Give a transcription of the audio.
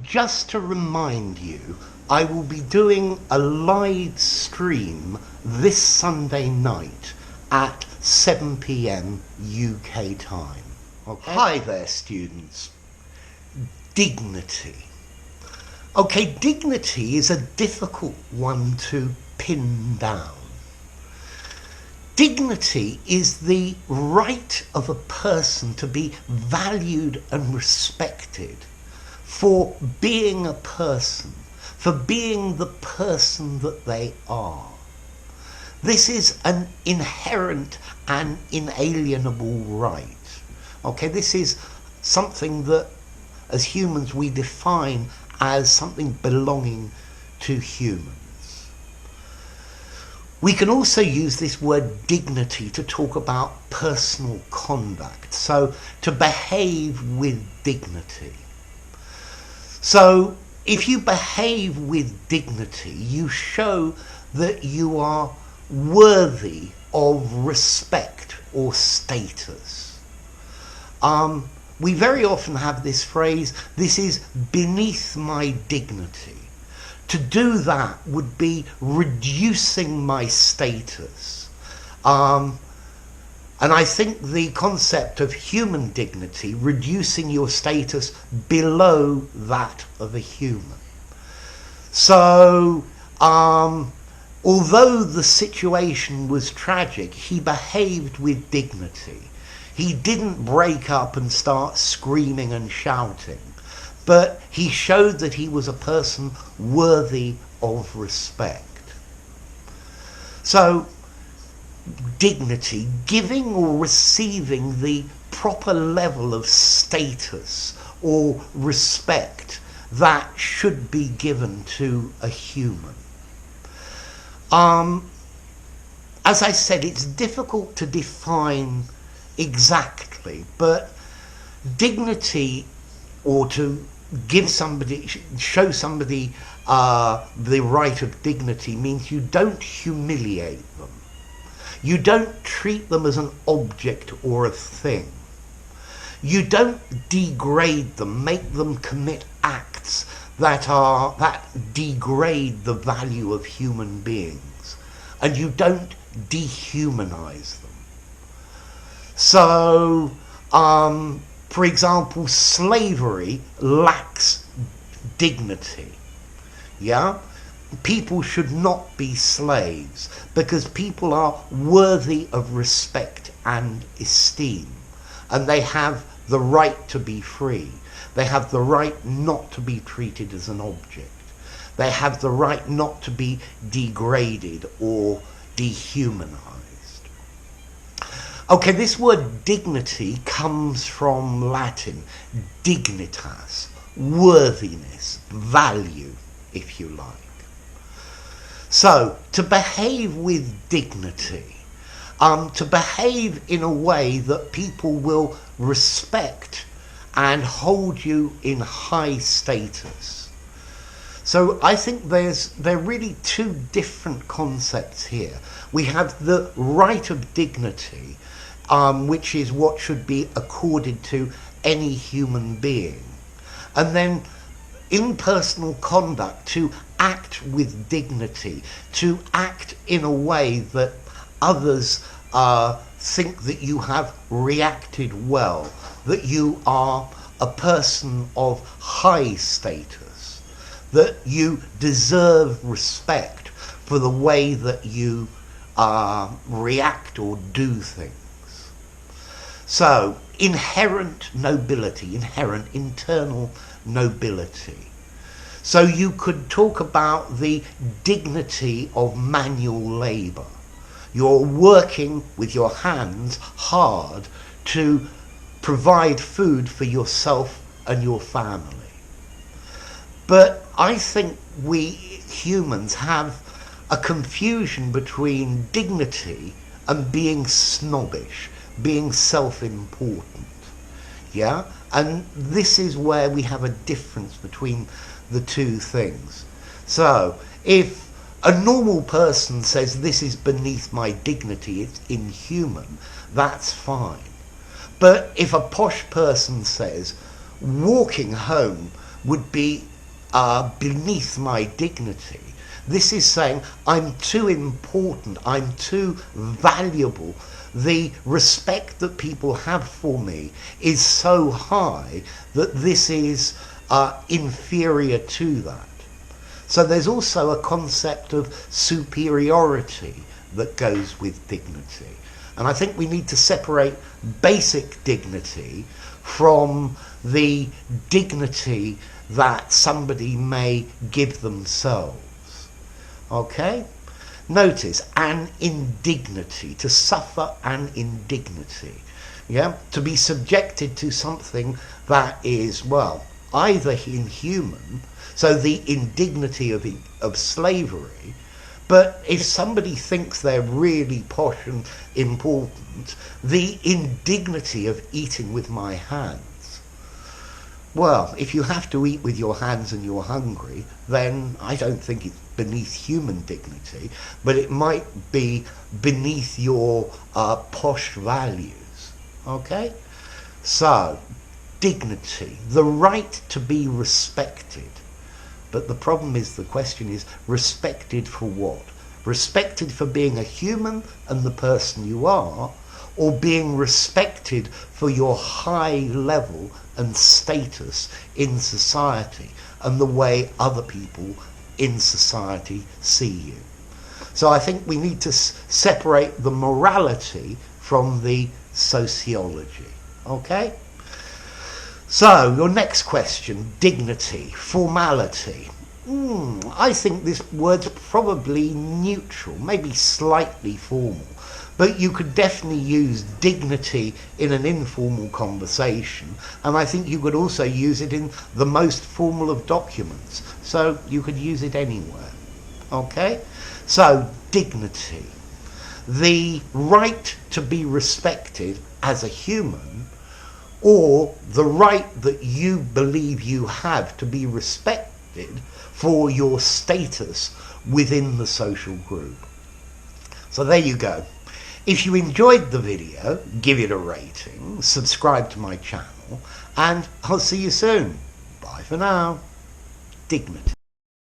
Just to remind you, I will be doing a live stream this Sunday night at 7 p.m. UK time. Okay. Hi there, students. Dignity. Okay, dignity is a difficult one to pin down. Dignity is the right of a person to be valued and respected for being a person, for being the person that they are. This is an inherent and inalienable right. Okay, this is something that as humans we define as something belonging to humans. We can also use this word dignity to talk about personal conduct, so to behave with dignity. So if you behave with dignity, you show that you are worthy of respect or status. We very often have this phrase, this is beneath my dignity. To do that would be reducing my status. And I think the concept of human dignity, reducing your status below that of a human. So, although the situation was tragic, he behaved with dignity. He didn't break up and start screaming and shouting, but he showed that he was a person worthy of respect. So, dignity, giving or receiving the proper level of status or respect that should be given to a human. As I said, it's difficult to define exactly, but dignity, or to give somebody, show somebody the right of dignity, means you don't humiliate them. You don't treat them as an object or a thing. You don't degrade them, make them commit acts that degrade the value of human beings. And you don't dehumanize them. So, for example, slavery lacks dignity. Yeah? People should not be slaves because people are worthy of respect and esteem, and they have the right to be free. They have the right not to be treated as an object. They have the right not to be degraded or dehumanized. Okay, this word dignity comes from Latin, dignitas, worthiness, value, if you like. So, to behave with dignity, to behave in a way that people will respect and hold you in high status. So I think there are really two different concepts here. We have the right of dignity, which is what should be accorded to any human being. And then in personal conduct, to act with dignity, to act in a way that others think that you have reacted well, that you are a person of high status, that you deserve respect for the way that you react or do things. So, inherent nobility, inherent internal nobility. So you could talk about the dignity of manual labour. You're working with your hands hard to provide food for yourself and your family. But I think we humans have a confusion between dignity and being snobbish, being self-important. Yeah? And this is where we have a difference between the two things. So, if a normal person says this is beneath my dignity, it's inhuman, that's fine. But if a posh person says walking home would be beneath my dignity. This is saying I'm too important, I'm too valuable. The respect that people have for me is so high that this is inferior to that. So there's also a concept of superiority that goes with dignity. And I think we need to separate basic dignity from the dignity that somebody may give themselves. Okay? Notice, an indignity, to suffer an indignity. Yeah? To be subjected to something that is, well, either inhuman, so the indignity of slavery, but if somebody thinks they're really posh and important, the indignity of eating with my hands. Well, if you have to eat with your hands and you're hungry, then I don't think it's beneath human dignity, but it might be beneath your posh values. Okay? So, dignity, the right to be respected. But the problem is, the question is, respected for what? Respected for being a human and the person you are, or being respected for your high level and status in society and the way other people in society see you. So I think we need to separate the morality from the sociology. Okay? So, your next question, dignity, formality. I think this word's probably neutral, maybe slightly formal. But you could definitely use dignity in an informal conversation, and I think you could also use it in the most formal of documents. So you could use it anywhere. Okay? So, dignity. The right to be respected as a human, or the right that you believe you have to be respected for your status within the social group. So there you go. If you enjoyed the video, give it a rating, subscribe to my channel, and I'll see you soon. Bye for now. Dignity.